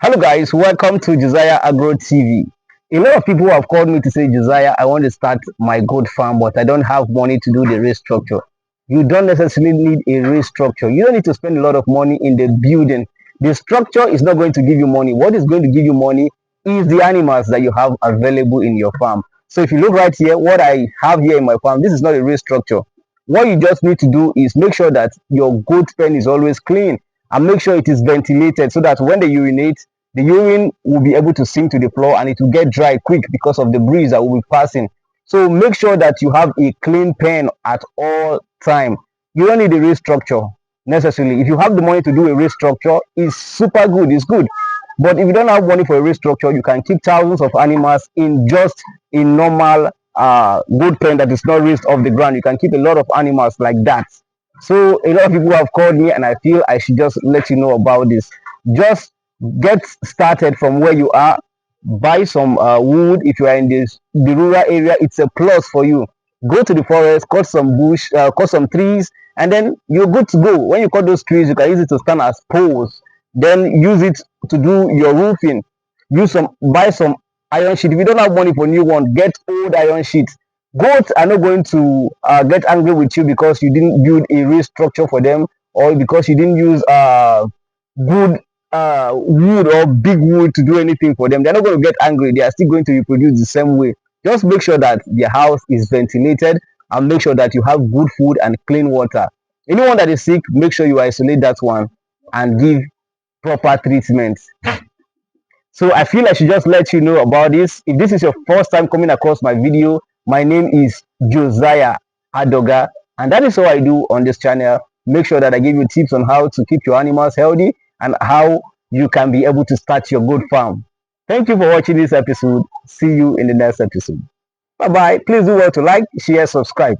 Hello guys, welcome to Josiah Agro TV. A lot of people have called me to say, Josiah, I want to start my goat farm, but I don't have money to do the restructure. You don't necessarily need a restructure. You don't need to spend a lot of money in the building. The structure is not going to give you money. What is going to give you money is the animals that you have available in your farm. So if you look right here, what I have here in my farm, this is not a restructure. What you just need to do is make sure that your goat pen is always clean and make sure it is ventilated so that when they urinate, the urine will be able to sink to the floor and it will get dry quick because of the breeze that will be passing. So make sure that you have a clean pen at all time. You don't need a restructure necessarily. If you have the money to do a restructure, it's super good, it's good. But if you don't have money for a restructure, you can keep thousands of animals in just a normal good pen that is not raised off the ground. You can keep a lot of animals like that. So a lot of people have called me and I feel I should just let you know about this. Just get started from where you are. Buy some wood. If you are in the rural area, it's a plus for you. Go to the forest, cut some bush, cut some trees, and then you're good to go. When you cut those trees, you can use it to stand as poles. Then use it to do your roofing. Buy some iron sheet. If you don't have money for new one, get old iron sheet. Goats are not going to get angry with you because you didn't build a real structure for them, or because you didn't use good wood or big wood to do anything for them. They're not going to get angry. They are still going to reproduce the same way. Just make sure that the house is ventilated and make sure that you have good food and clean water. Anyone that is sick, make sure you isolate that one and give proper treatment. So I feel I should just let you know about this. If this is your first time coming across my video, my name is Josiah Adoga, and that is all I do on this channel. Make sure that I give you tips on how to keep your animals healthy and how you can be able to start your good farm. Thank you for watching this episode. See you in the next episode. Bye bye. Please do well to like, share, subscribe.